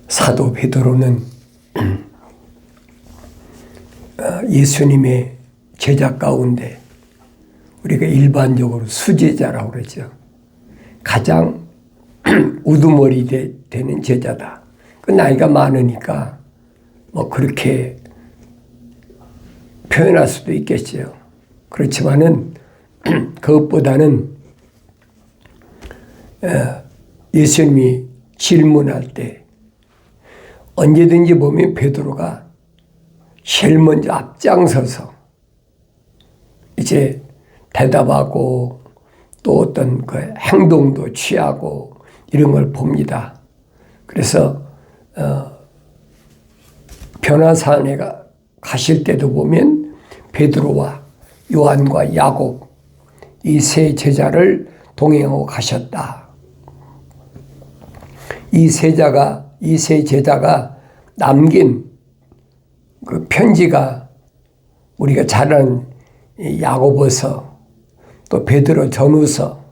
사도 베드로는 예수님의 제자 가운데 우리가 일반적으로 수제자라고 그러죠. 가장 우두머리 되는 제자다. 그 나이가 많으니까 뭐 그렇게 표현할 수도 있겠죠. 그렇지만은 그것보다는 예수님이 질문할 때 언제든지 보면 베드로가 제일 먼저 앞장서서 이제 대답하고 또 어떤 그 행동도 취하고 이런 걸 봅니다. 그래서 변화산에 가실 때도 보면 베드로와 요한과 야곱 이 세 제자를 동행하고 가셨다. 이 세 제자가 남긴 그 편지가 우리가 잘 아는 야고보서, 또 베드로 전후서,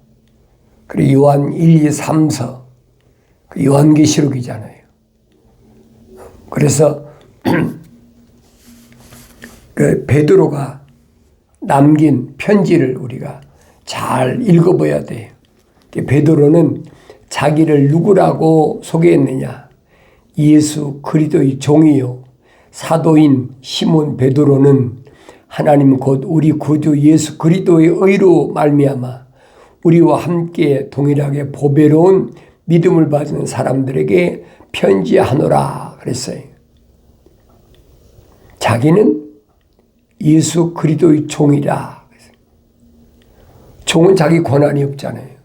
그리고 요한 1, 2, 3서, 그 요한계시록이잖아요. 그래서 그 베드로가 남긴 편지를 우리가 잘 읽어봐야 돼요. 베드로는 자기를 누구라고 소개했느냐? 예수 그리스도의 종이요 사도인 시몬 베드로는 하나님 곧 우리 구주 예수 그리스도의 의로 말미암아 우리와 함께 동일하게 보배로운 믿음을 받는 사람들에게 편지하노라 그랬어요. 자기는 예수 그리스도의 종이라. 종은 자기 권한이 없잖아요.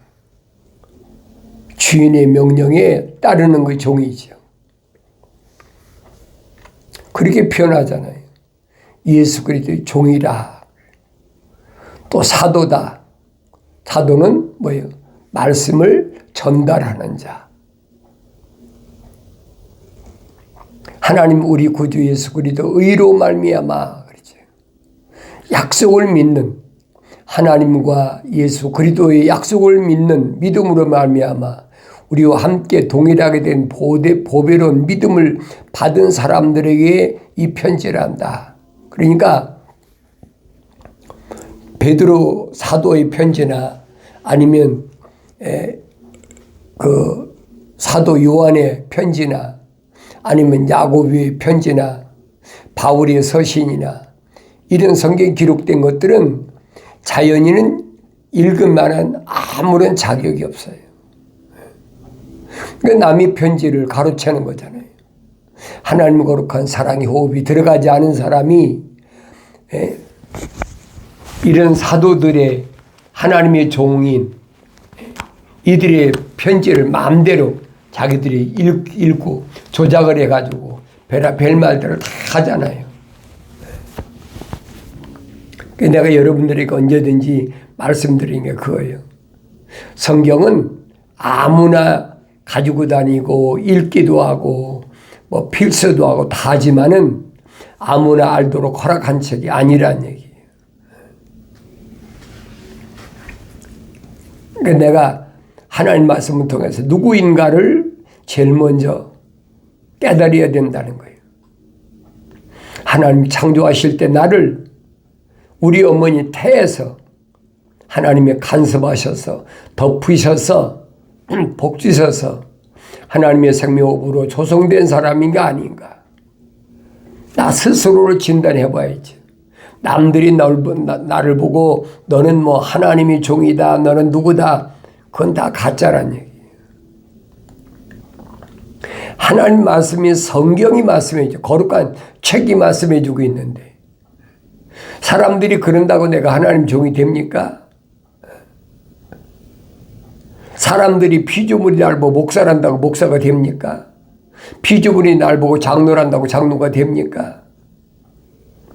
주인의 명령에 따르는 것이 종이죠. 그렇게 표현하잖아요. 예수 그리스도의 종이라. 또 사도다. 사도는 뭐예요? 말씀을 전달하는 자. 하나님 우리 구주 예수 그리스도 의로 말미암아 그러죠. 약속을 믿는 하나님과 예수 그리스도의 약속을 믿는 믿음으로 말미암아 우리와 함께 동일하게 된 보배로운 믿음을 받은 사람들에게 이 편지를 한다. 그러니까 베드로 사도의 편지나 아니면 그 사도 요한의 편지나 아니면 야고보의 편지나 바울의 서신이나 이런 성경에 기록된 것들은 자연인은 읽을 만한 아무런 자격이 없어요. 그러니까 남의 편지를 가로채는 거잖아요. 하나님 거룩한 사랑의 호흡이 들어가지 않은 사람이 이런 사도들의 하나님의 종인 이들의 편지를 마음대로 자기들이 읽고 조작을 해가지고 별 말들을 다 하잖아요. 내가 여러분들에게 언제든지 말씀드리는 게 그거예요. 성경은 아무나 가지고 다니고 읽기도 하고 뭐 필서도 하고 다 하지만은 아무나 알도록 허락한 책이 아니란 얘기예요. 그러니까 내가 하나님 말씀을 통해서 누구인가를 제일 먼저 깨달아야 된다는 거예요. 하나님 창조하실 때 나를 우리 어머니 태에서 하나님의 간섭하셔서 덮으셔서 복주셔서 하나님의 생명으로 조성된 사람인가 아닌가. 나 스스로를 진단해 봐야지. 남들이 나를 보고 너는 뭐 하나님의 종이다, 너는 누구다. 그건 다 가짜란 얘기예요. 하나님 말씀이 성경이 말씀해줘. 거룩한 책이 말씀해주고 있는데 사람들이 그런다고 내가 하나님 종이 됩니까? 사람들이 피조물이 날 보고 목사란다고 목사가 됩니까? 피조물이 날 보고 장로란다고 장로가 됩니까?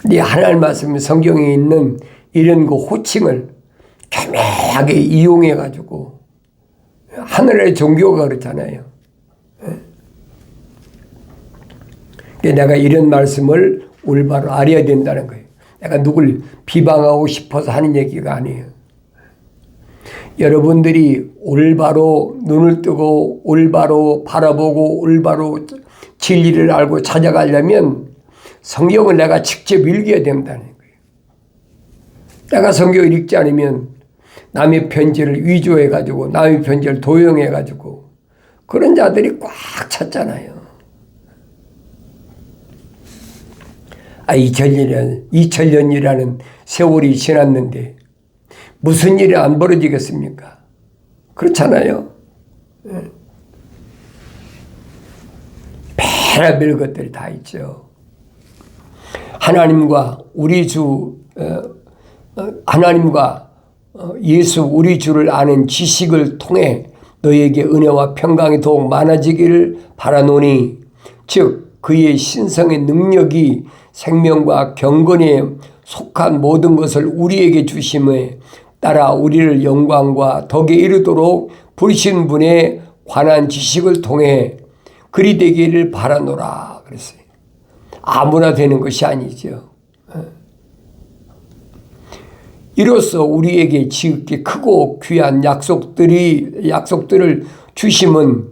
네 하나님 말씀이 성경에 있는 이런 그 호칭을 교묘하게 이용해가지고 하늘의 종교가 그렇잖아요. 내가 이런 말씀을 올바로 알아야 된다는 거예요. 내가 누굴 비방하고 싶어서 하는 얘기가 아니에요. 여러분들이 올바로 눈을 뜨고 올바로 바라보고 올바로 진리를 알고 찾아가려면 성경을 내가 직접 읽어야 된다는 거예요. 내가 성경을 읽지 않으면 남의 편지를 위조해가지고 남의 편지를 도용해가지고 그런 자들이 꽉 찼잖아요. 2000년이라는 세월이 지났는데 무슨 일이 안 벌어지겠습니까? 그렇잖아요. 별의별 것들이 다 있죠. 하나님과 예수 우리 주를 아는 지식을 통해 너에게 은혜와 평강이 더욱 많아지기를 바라노니 즉 그의 신성의 능력이 생명과 경건에 속한 모든 것을 우리에게 주심에 따라 우리를 영광과 덕에 이르도록 부르신 분에 관한 지식을 통해 그리 되기를 바라노라 그랬어요. 아무나 되는 것이 아니죠. 이로써 우리에게 지극히 크고 귀한 약속들을 주심은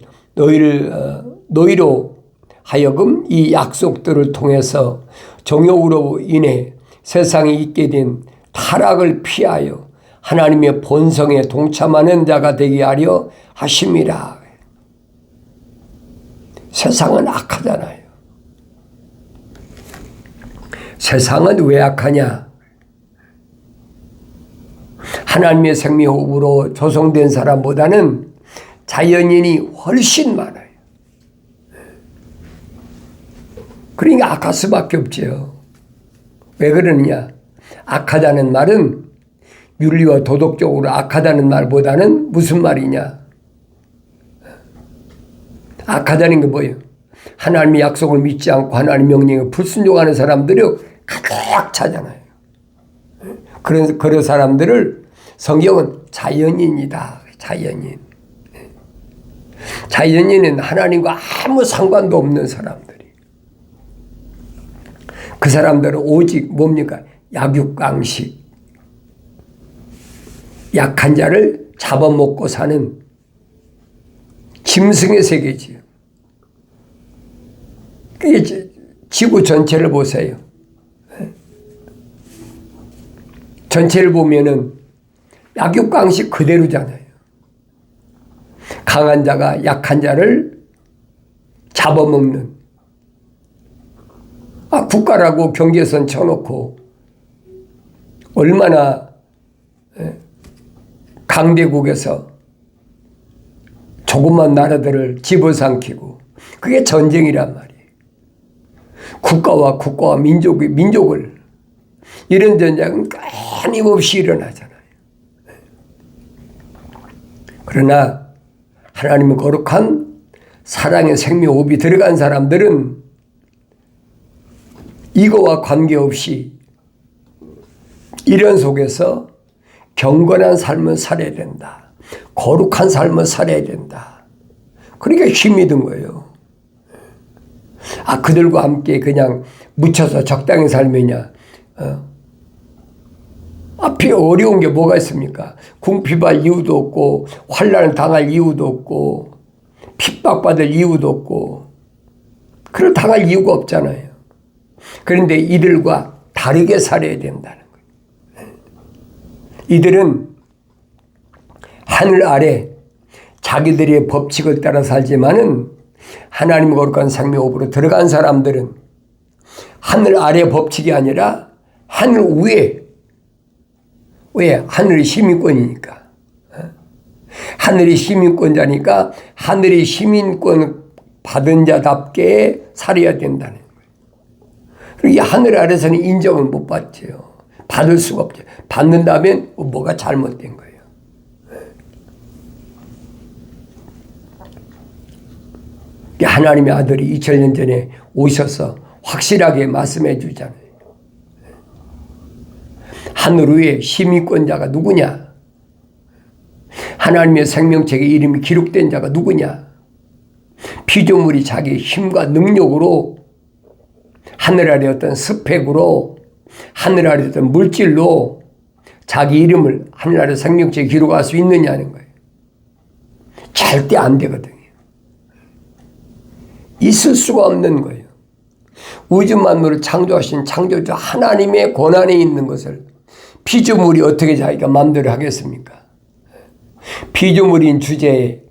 너희로 하여금 이 약속들을 통해서 정욕으로 인해 세상에 있게 된 타락을 피하여 하나님의 본성에 동참하는 자가 되게 하려 하심이라. 세상은 악하잖아요. 세상은 왜 악하냐? 하나님의 생명호흡으로 조성된 사람보다는 자연인이 훨씬 많아요. 그러니까 악할 수밖에 없죠. 왜 그러느냐? 악하다는 말은 윤리와 도덕적으로 악하다는 말보다는 무슨 말이냐? 악하다는 게 뭐예요? 하나님의 약속을 믿지 않고 하나님 명령에 불순종하는 사람들이 가득 차잖아요. 그런 사람들을 성경은 자연인이다. 자연인. 자연인은 하나님과 아무 상관도 없는 사람들이. 그 사람들은 오직 뭡니까? 약육강식. 약한 자를 잡아먹고 사는 짐승의 세계지요. 지구 전체를 보세요. 전체를 보면은 약육강식 그대로잖아요. 강한 자가 약한 자를 잡아먹는. 국가라고 경계선 쳐놓고 얼마나 강대국에서 조그만 나라들을 집어삼키고 그게 전쟁이란 말이에요. 국가와 민족을 이런 전쟁은 끊임없이 일어나잖아요. 그러나 하나님의 거룩한 사랑의 생명호흡이 들어간 사람들은 이거와 관계없이 이런 속에서 경건한 삶을 살아야 된다. 거룩한 삶을 살아야 된다. 그러니까 힘이 든 거예요. 그들과 함께 그냥 묻혀서 적당히 살면야 앞에 어려운 게 뭐가 있습니까? 궁핍할 이유도 없고 환난을 당할 이유도 없고 핍박받을 이유도 없고 그걸 당할 이유가 없잖아요. 그런데 이들과 다르게 살아야 된다는 거예요. 이들은 하늘 아래 자기들의 법칙을 따라 살지만은 하나님의 거룩한 생명호흡으로 들어간 사람들은 하늘 아래 법칙이 아니라 하늘 위에. 왜? 하늘이 시민권이니까. 하늘이 시민권자니까 하늘이 시민권 받은 자답게 살아야 된다는 거예요. 그리고 이 하늘 아래서는 인정을 못 받죠. 받을 수가 없죠. 받는다면 뭐가 잘못된 거예요. 하나님의 아들이 2000년 전에 오셔서 확실하게 말씀해 주잖아요. 하늘 위에 시민권자가 누구냐? 하나님의 생명책에 이름이 기록된 자가 누구냐? 피조물이 자기 힘과 능력으로 하늘 아래 어떤 스펙으로 하늘 아래 어떤 물질로 자기 이름을 하늘 아래 생명책에 기록할 수 있느냐는 거예요. 절대 안 되거든요. 있을 수가 없는 거예요. 우주 만물을 창조하신 창조주 하나님의 권한에 있는 것을 피조물이 어떻게 자기가 마음대로 하겠습니까? 피조물인 주제에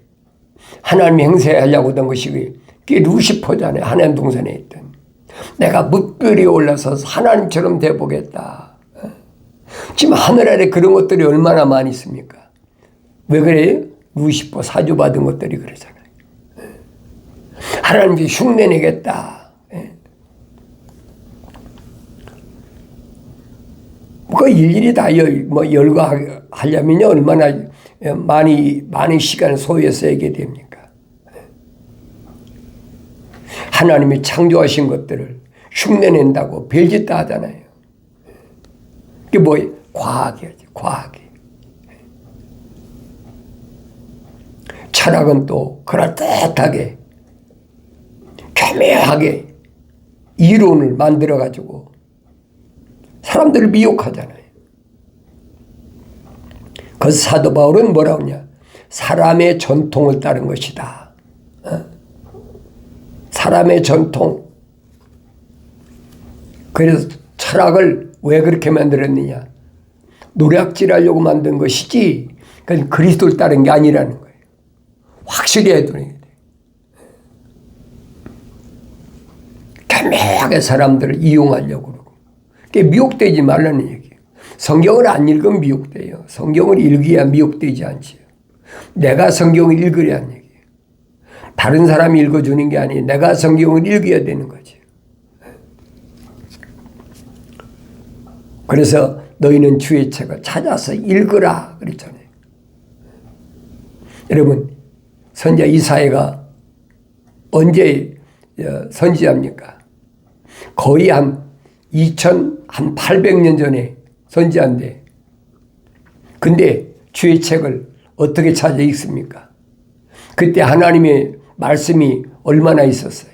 하나님이 행세하려고 하던 것이 그게 루시퍼잖아요. 하나님 동산에 있던. 내가 뭇별이 올라서 하나님처럼 돼보겠다. 지금 하늘 아래 그런 것들이 얼마나 많이 있습니까? 왜 그래요? 루시퍼 사주받은 것들이 그러잖아요. 하나님이 흉내내겠다. 그 일일이 다 열거하려면요 얼마나 많은 시간을 소요해서 하게 됩니까? 하나님이 창조하신 것들을 흉내낸다고 별짓다 하잖아요. 그게 뭐예요? 과학이죠. 과학이. 철학은 또 그럴듯하게 교묘하게 이론을 만들어가지고 사람들을 미혹하잖아요. 그래서 사도 바울은 뭐라고 하냐? 사람의 전통을 따른 것이다. 사람의 전통. 그래서 철학을 왜 그렇게 만들었느냐? 노략질하려고 만든 것이지 그건 그리스도를 따른 게 아니라는 거예요. 확실히 해둬야 돼. 교묘하게 사람들을 이용하려고 그러고. 그게 미혹되지 말라는 얘기예요. 성경을 안 읽으면 미혹돼요. 성경을 읽어야 미혹되지 않지요. 내가 성경을 읽으려 하는 얘기예요. 다른 사람이 읽어주는 게 아니에요. 내가 성경을 읽어야 되는 거지. 그래서 너희는 주의 책을 찾아서 읽으라 그랬잖아요. 여러분, 선지자 이사야가 언제 선지자입니까? 거의 한 2800년 전에 선지자인데, 근데 주의 책을 어떻게 찾아 읽습니까? 그때 하나님의 말씀이 얼마나 있었어요.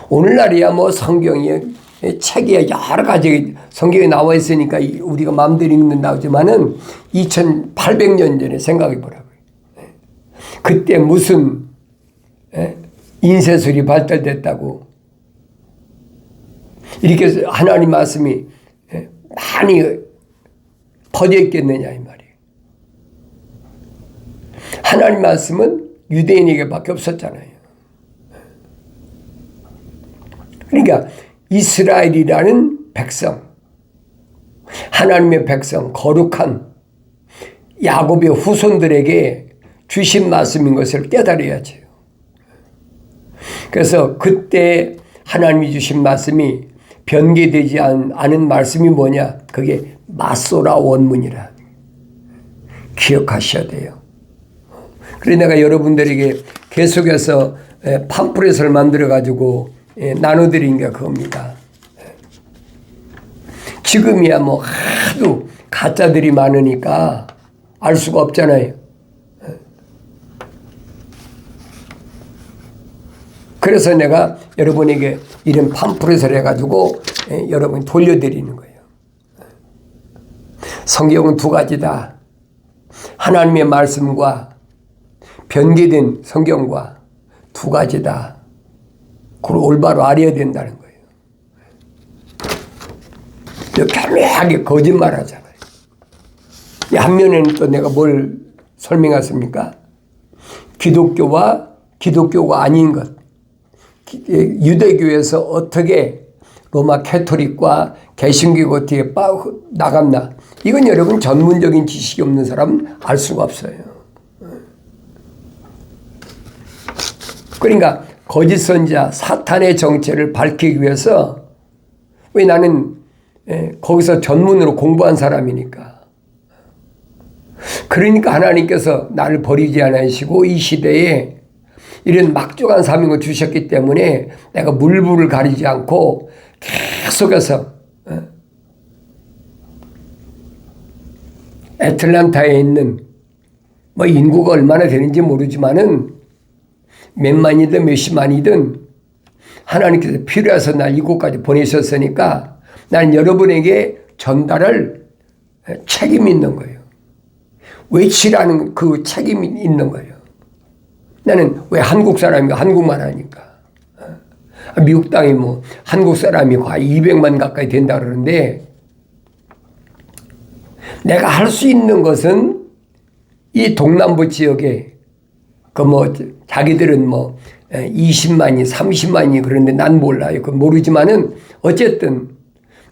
오늘날이야 뭐 성경이 책이 여러 가지 성경에 나와 있으니까 우리가 마음대로 읽는다고 하지만은 2800년 전에 생각해 보라고요. 그때 무슨 인쇄술이 발달됐다고 이렇게 하나님 말씀이 많이 퍼져 있겠느냐 이 말이에요. 하나님 말씀은 유대인에게밖에 없었잖아요. 그러니까 이스라엘이라는 백성, 하나님의 백성, 거룩한 야곱의 후손들에게 주신 말씀인 것을 깨달아야죠. 그래서 그때 하나님이 주신 말씀이 변개되지 않은 말씀이 뭐냐? 그게 마소라 원문이라. 기억하셔야 돼요. 그래서 내가 여러분들에게 계속해서 팜플렛을 만들어가지고 나눠드린 게 그겁니다. 지금이야 뭐 하도 가짜들이 많으니까 알 수가 없잖아요. 그래서 내가 여러분에게 이런 팜플렛을 해가지고 여러분이 돌려드리는 거예요. 성경은 두 가지다. 하나님의 말씀과 변개된 성경과 두 가지다. 그걸 올바로 알아야 된다는 거예요. 교묘하게 거짓말 하잖아요. 한 면에는 또 내가 뭘 설명했습니까? 기독교와 기독교가 아닌 것. 유대교에서 어떻게 로마 캐토릭과 개신교가 어떻게 나갔나. 이건 여러분 전문적인 지식이 없는 사람은 알 수가 없어요. 그러니까 거짓 선지자 사탄의 정체를 밝히기 위해서, 왜 나는 거기서 전문으로 공부한 사람이니까. 그러니까 하나님께서 나를 버리지 않으시고 이 시대에 이런 막중한 사명을 주셨기 때문에 내가 물불을 가리지 않고 계속해서 애틀란타에 있는 뭐 인구가 얼마나 되는지 모르지만은 몇만이든 몇십만이든 하나님께서 필요해서 날 이곳까지 보내셨으니까 나는 여러분에게 전달할 책임이 있는 거예요. 외치라는 그 책임이 있는 거예요. 나는 왜 한국 사람인가? 한국말 하니까. 미국 땅이 뭐 한국 사람이 거의 200만 가까이 된다 그러는데, 내가 할 수 있는 것은 이 동남부 지역에 그 뭐 자기들은 뭐 20만이 30만이 그런데 난 몰라요. 그 모르지만은 어쨌든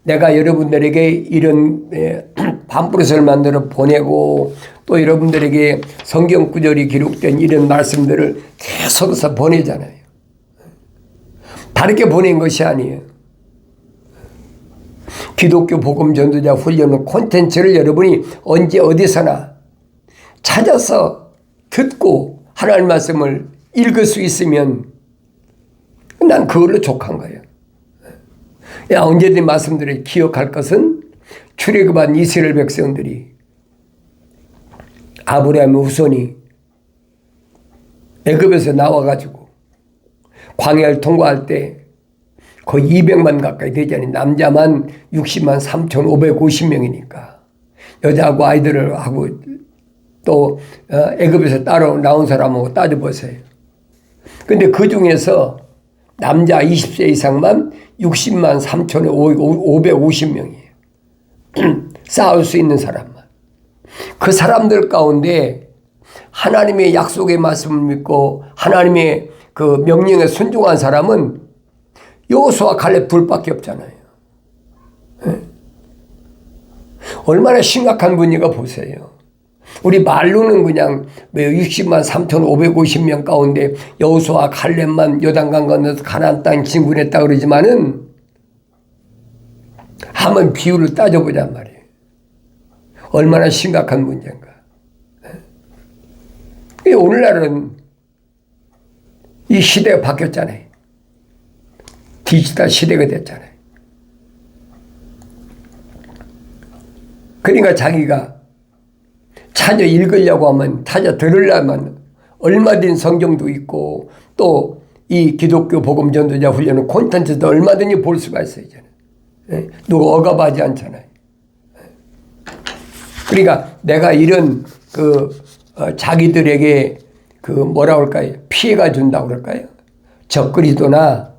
내가 여러분들에게 이런 팜플렛을 만들어 보내고 또 여러분들에게 성경 구절이 기록된 이런 말씀들을 계속해서 보내잖아요. 다르게 보낸 것이 아니에요. 기독교 복음 전도자 훈련 콘텐츠를 여러분이 언제 어디서나 찾아서 듣고 하나님 말씀을 읽을 수 있으면 난 그걸로 족한 거예요. 언제든 말씀들을 기억할 것은 출애굽한 이스라엘 백성들이 아브라함의 후손이 애굽에서 나와가지고 광야를 통과할 때 거의 200만 가까이 되잖아요. 남자만 60만 3,550명이니까 여자하고 아이들을 하고 또 애굽에서 따로 나온 사람하고 따져보세요. 근데 그 중에서 남자 20세 이상만 60만 3,550명이에요. 싸울 수 있는 사람만. 그 사람들 가운데 하나님의 약속의 말씀을 믿고 하나님의 그 명령에 순종한 사람은 여호수아 갈렙 둘밖에 없잖아요. 얼마나 심각한 분인가 보세요. 우리 말로는 그냥 60만 3,550명 가운데 여호수아 갈렙만 요단강 건너서 가나안 땅 진군했다 그러지만은 한번 비율을 따져보잔 말이에요. 얼마나 심각한 문제인가. 오늘날은 이 시대가 바뀌었잖아요. 디지털 시대가 됐잖아요. 그러니까 자기가 찾아 읽으려고 하면 찾아 들으려면 얼마든 성경도 있고 또 이 기독교 복음 전도자 훈련은 콘텐츠도 얼마든지 볼 수가 있어요. 누가 억압하지 않잖아요. 그러니까 내가 이런 자기들에게 뭐라 할까요? 피해가 준다고 그럴까요? 적그리스도나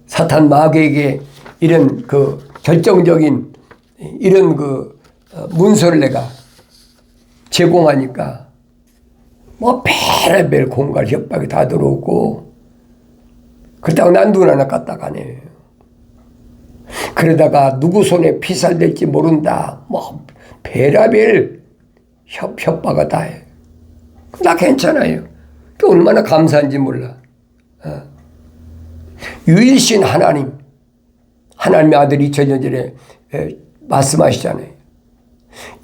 사탄 마귀에게 이런 결정적인 이런 문서를 내가 제공하니까 뭐 별의별 공갈 협박이 다 들어오고 그렇다고 난 눈 하나 까딱하네. 그러다가 누구 손에 피살될지 모른다. 뭐 별의별 협박을 다 해. 나 괜찮아요. 그 얼마나 감사한지 몰라. 유일신 하나님, 하나님의 아들 2000년 전에 말씀하시잖아요.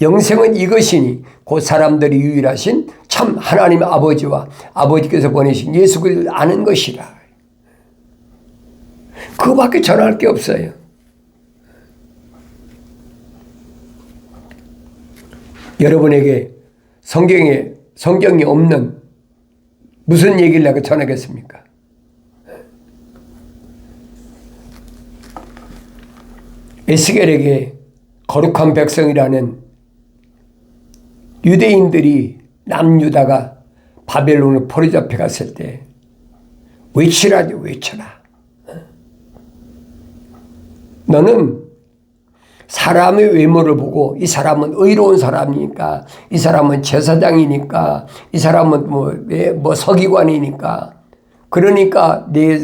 영생은 이것이니 곧 사람들이 유일하신 참 하나님의 아버지와 아버지께서 보내신 예수 그리스도를 아는 것이라. 그거밖에 전할 게 없어요. 여러분에게 성경이 없는 무슨 얘기를 내가 전하겠습니까? 에스겔에게 거룩한 백성이라는 유대인들이 남유다가 바벨론으로 포로 잡혀갔을 때 외치라죠. 외쳐라. 너는 사람의 외모를 보고 이 사람은 의로운 사람이니까 이 사람은 제사장이니까 이 사람은 뭐 서기관이니까 그러니까 내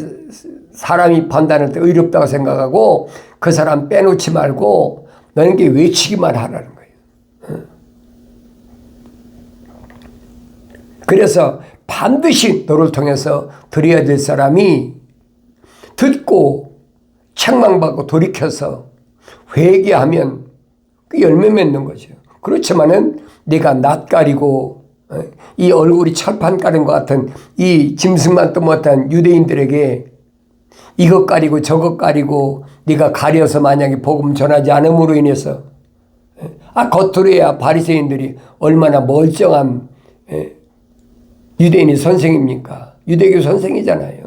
사람이 판단할 때 의롭다고 생각하고 그 사람 빼놓지 말고 너는 게 외치기만 하라는 거예요. 그래서 반드시 너를 통해서 드려야 될 사람이 듣고 책망받고 돌이켜서 회개하면 그 열매 맺는 거죠. 그렇지만은 내가 낯가리고 이 얼굴이 철판 가른 것 같은 이 짐승만도 못한 유대인들에게 이것 가리고 저것 가리고 네가 가려서 만약에 복음 전하지 않음으로 인해서 겉으로야 바리새인들이 얼마나 멀쩡한 유대인이 선생입니까? 유대교 선생이잖아요.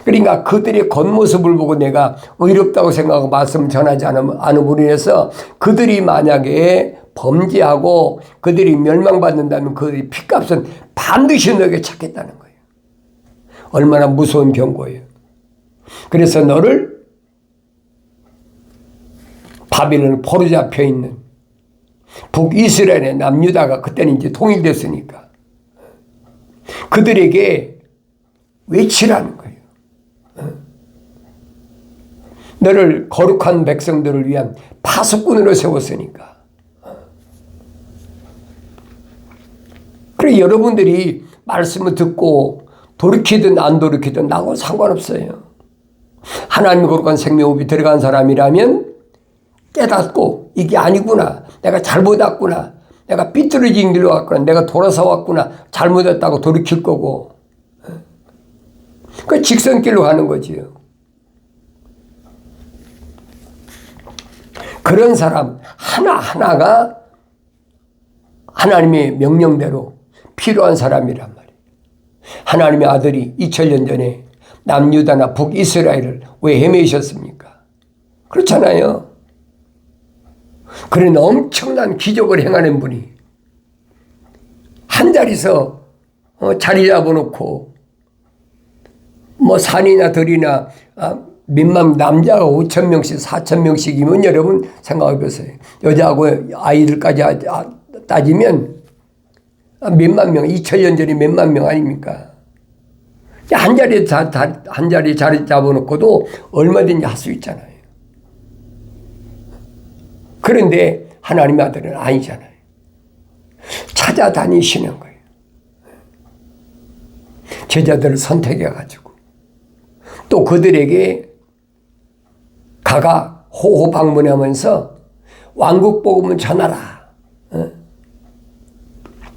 그러니까 그들의 겉모습을 보고 내가 의롭다고 생각하고 말씀 전하지 않음으로 인해서 그들이 만약에 범죄하고 그들이 멸망받는다면 그들의 핏값은 반드시 너에게 찾겠다는 거예요. 얼마나 무서운 경고예요. 그래서 너를 바빌론 포로 잡혀 있는 북이스라엘의 남유다가 그때는 이제 통일됐으니까 그들에게 외치라는 거예요. 너를 거룩한 백성들을 위한 파수꾼으로 세웠으니까. 그래 여러분들이 말씀을 듣고 돌이키든 안 돌이키든 나하고 상관없어요. 하나님의 거룩한 생명호흡이 들어간 사람이라면 깨닫고 이게 아니구나. 내가 잘못 왔구나. 내가 삐뚤어진 길로 왔구나. 내가 돌아서 왔구나. 잘못했다고 돌이킬 거고. 그 직선길로 가는 거지요. 그런 사람 하나하나가 하나님의 명령대로 필요한 사람이란 말이에요. 하나님의 아들이 2000년 전에 남유다나 북이스라엘을 왜 헤매셨습니까? 그렇잖아요. 그런 엄청난 기적을 행하는 분이 한 자리서 자리 잡아놓고 뭐 산이나 들이나 몇만 남자가 5,000명씩 4,000명씩이면 여러분 생각해 보세요. 여자하고 아이들까지 따지면 몇만 명, 2000년 전에 몇만 명 아닙니까? 한 자리에 자리 잡아놓고도 얼마든지 할 수 있잖아요. 그런데 하나님의 아들은 아니잖아요. 찾아다니시는 거예요. 제자들을 선택해가지고 또 그들에게 가가 호호 방문하면서 왕국 복음을 전하라.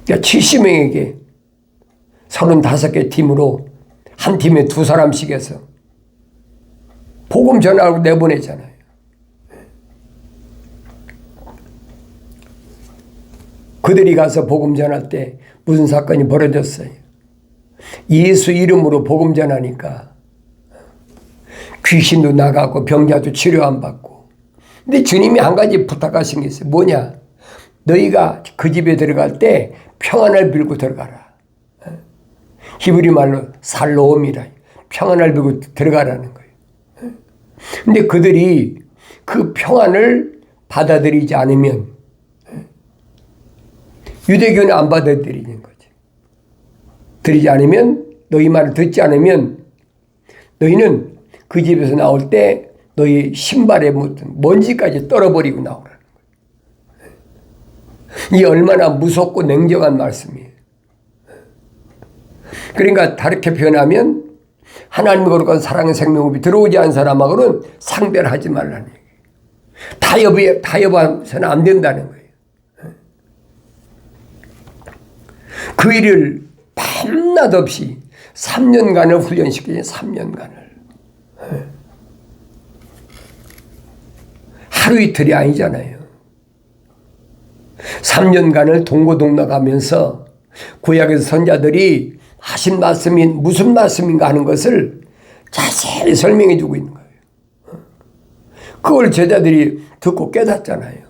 70명에게 35개 팀으로 한 팀에 2사람씩 해서 복음 전하라고 내보내잖아요. 그들이 가서 복음 전할 때 무슨 사건이 벌어졌어요? 예수 이름으로 복음 전하니까 귀신도 나가고 병자도 치료 안 받고. 근데 주님이 한 가지 부탁하신 게 있어요. 뭐냐? 너희가 그 집에 들어갈 때 평안을 빌고 들어가라. 히브리 말로 살로움이라. 평안을 빌고 들어가라는 거예요. 근데 그들이 그 평안을 받아들이지 않으면 유대교는 안 받아들이는 거지. 들이지 않으면, 너희 말을 듣지 않으면 너희는 그 집에서 나올 때 너희 신발에 묻은 먼지까지 떨어버리고 나오라는 거예요. 이 얼마나 무섭고 냉정한 말씀이에요. 그러니까 다르게 표현하면 하나님의 거룩한 사랑의 생명호흡이 들어오지 않은 사람하고는 상대를 하지 말라는 얘기예요. 타협해서는 안 된다는 거예요. 그 일을 밤낮 없이 3년간을 훈련시키지. 3년간을. 하루 이틀이 아니잖아요. 3년간을 동고동락하면서 구약에서 선자들이 하신 말씀이 무슨 말씀인가 하는 것을 자세히 설명해 주고 있는 거예요. 그걸 제자들이 듣고 깨닫잖아요.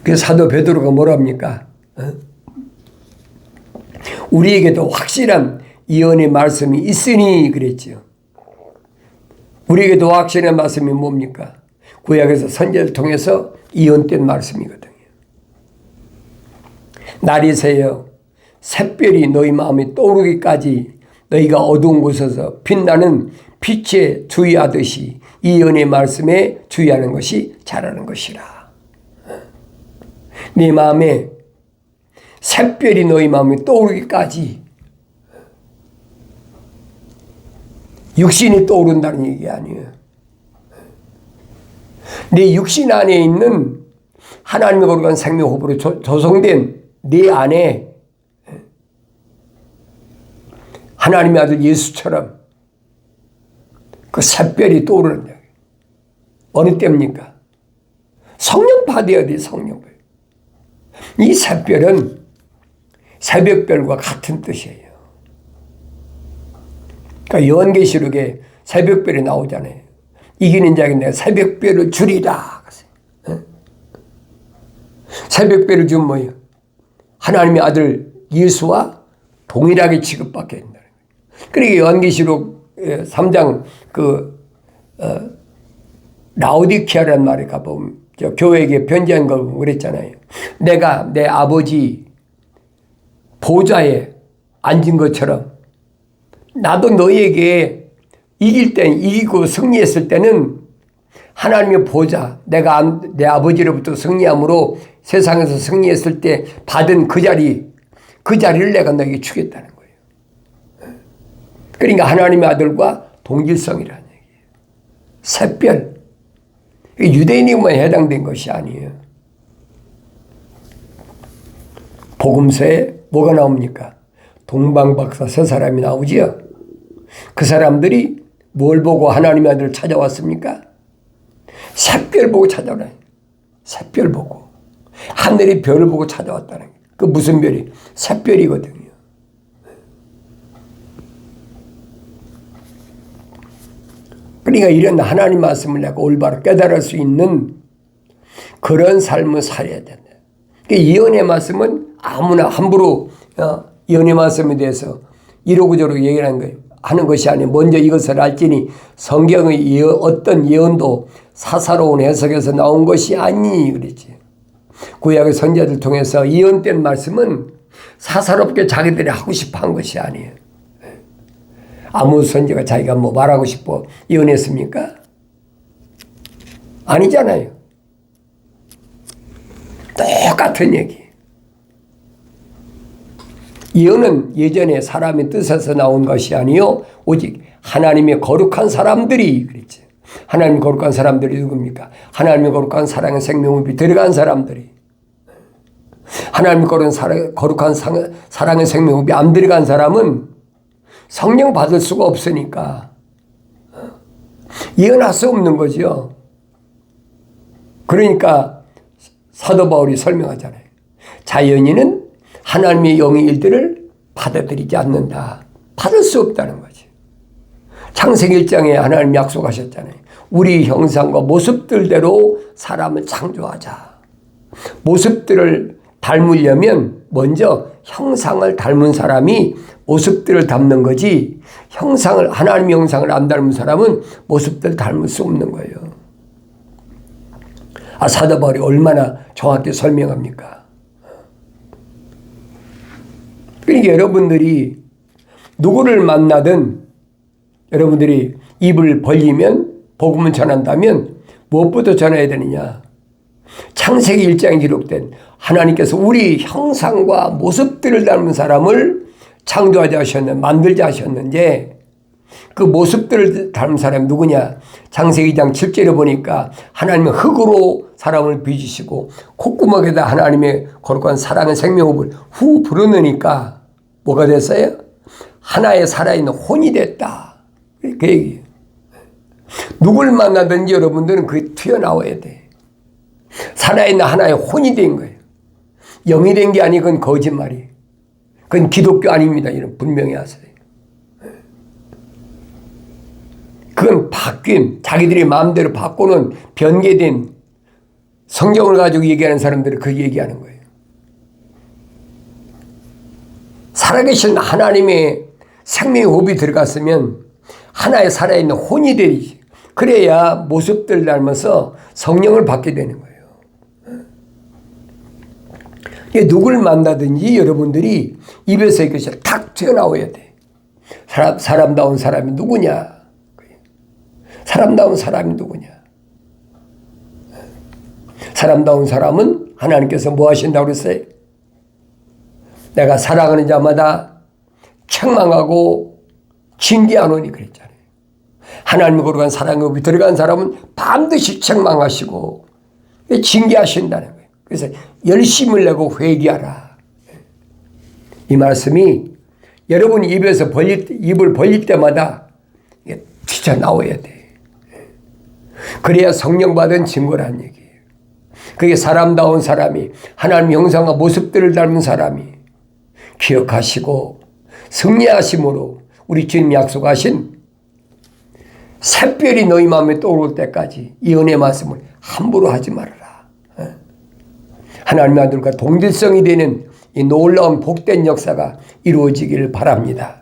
그 사도 베드로가 뭐랍니까? 우리에게도 확실한 예언의 말씀이 있으니 그랬죠. 우리에게도 확실한 말씀이 뭡니까? 구약에서 선지자를 통해서 예언된 말씀이거든요. 날이 새어 샛별이 너희 마음에 떠오르기까지 너희가 어두운 곳에서 빛나는 빛에 주의하듯이 이 예언의 말씀에 주의하는 것이 잘하는 것이라. 네 마음에 샛별이 너희 마음에 떠오르기까지. 육신이 떠오른다는 얘기 아니에요. 내 육신 안에 있는 하나님의 거룩한 생명호흡으로 조성된 내 안에 하나님의 아들 예수처럼 그 샛별이 떠오르는. 어느 때입니까? 성령 받아야 돼. 성령. 이 샛별은 새벽별과 같은 뜻이에요. 그러니까 요한계시록에 새벽별이 나오잖아요. 이기는 자에게 내가 새벽별을 주리라. 새벽별을 주면 뭐예요? 하나님의 아들 예수와 동일하게 취급받게 된다는 거예요. 그러니까 요한계시록 3장 라오디키아라는 말에 가보면 교회에게 편지한 걸 그랬잖아요. 내가 내 아버지 보좌에 앉은 것처럼 나도 너희에게 이길 때 이기고 승리했을 때는 하나님의 보좌, 내가 내 아버지로부터 승리함으로 세상에서 승리했을 때 받은 그 자리를 내가 너에게 주겠다는 거예요. 그러니까 하나님의 아들과 동질성이라는 얘기예요. 샛별. 유대인에게만 해당된 것이 아니에요. 복음서에 뭐가 나옵니까? 동방박사 세 사람이 나오지요. 그 사람들이 뭘 보고 하나님의 아들을 찾아왔습니까? 샛별 보고 찾아오라요. 샛별 보고. 하늘의 별을 보고 찾아왔다는 거예요. 그 무슨 별이? 샛별이거든요. 그러니까 이런 하나님 말씀을 내가 올바로 깨달을 수 있는 그런 삶을 살아야 된다. 예언의 말씀은 아무나 함부로 예언의 말씀에 대해서 이러고 저러고 얘기하는 거예요. 하는 것이 아니에요. 먼저 이것을 알지니 성경의 어떤 예언도 사사로운 해석에서 나온 것이 아니니 그랬지. 구약의 선지자들 통해서 예언된 말씀은 사사롭게 자기들이 하고 싶어 한 것이 아니에요. 아무 선지자가 자기가 뭐 말하고 싶어 예언했습니까? 아니잖아요. 똑같은 얘기. 예언은 예전에 사람의 뜻에서 나온 것이 아니요 오직 하나님의 거룩한 사람들이 그랬지. 하나님의 거룩한 사람들이 누굽니까? 하나님의 거룩한 사랑의 생명흡이 들어간 사람들이. 하나님의 거룩한 사랑의 생명흡이 안 들어간 사람은 성령 받을 수가 없으니까 예언할 수 없는 거죠. 그러니까 사도 바울이 설명하잖아요. 자연인은 하나님의 영의 일들을 받아들이지 않는다. 받을 수 없다는 거지. 창세기 1장에 하나님 약속하셨잖아요. 우리 형상과 모습들대로 사람을 창조하자. 모습들을 닮으려면 먼저 형상을 닮은 사람이 모습들을 닮는 거지 하나님의 형상을 안 닮은 사람은 모습들을 닮을 수 없는 거예요. 사도 바울이 얼마나 정확히 설명합니까? 그러니까 여러분들이 누구를 만나든 여러분들이 입을 벌리면 복음을 전한다면 무엇부터 전해야 되느냐? 창세기 1장에 기록된 하나님께서 우리 형상과 모습들을 닮은 사람을 창조하자 하셨는데 만들자 하셨는데 그 모습들을 닮은 사람이 누구냐? 창세기 2장 7절에 보니까 하나님은 흙으로 사람을 빚으시고 콧구멍에다 하나님의 거룩한 사랑의 생명호흡을 후 불어넣으니까 뭐가 됐어요? 하나의 살아있는 혼이 됐다. 그 얘기예요. 누굴 만나든지 여러분들은 그게 튀어나와야 돼. 살아있는 하나의 혼이 된 거예요. 영이 된 게 아니고 그건 거짓말이에요. 그건 기독교 아닙니다. 이런 분명히 하세요. 그건 바뀐 자기들이 마음대로 바꾸는 변개된 성경을 가지고 얘기하는 사람들은 그 얘기하는 거예요. 살아계신 하나님의 생명의 호흡이 들어갔으면 하나의 살아있는 혼이 되지. 그래야 모습들 닮아서 성령을 받게 되는 거예요. 누굴 만나든지 여러분들이 입에서 이것이 탁 튀어나와야 돼. 사람다운 사람이 누구냐? 사람다운 사람이 누구냐? 사람다운 사람은 하나님께서 뭐 하신다고 그랬어요? 내가 사랑하는 자마다 책망하고 징계하노니 그랬잖아요. 하나님의 거룩한 사랑이 들어간 사람은 반드시 책망하시고 징계하신다는 거예요. 그래서 열심을 내고 회개하라. 이 말씀이 여러분 입에서 입을 벌릴 때마다 튀어나와야 돼. 그래야 성령 받은 증거란 얘기예요. 그게 사람다운 사람이 하나님의 형상과 모습들을 닮은 사람이 기억하시고 승리하심으로 우리 주님이 약속하신 샛별이 너희 마음에 떠오를 때까지 이 은혜의 말씀을 함부로 하지 말아라. 하나님의 아들과 동질성이 되는 이 놀라운 복된 역사가 이루어지기를 바랍니다.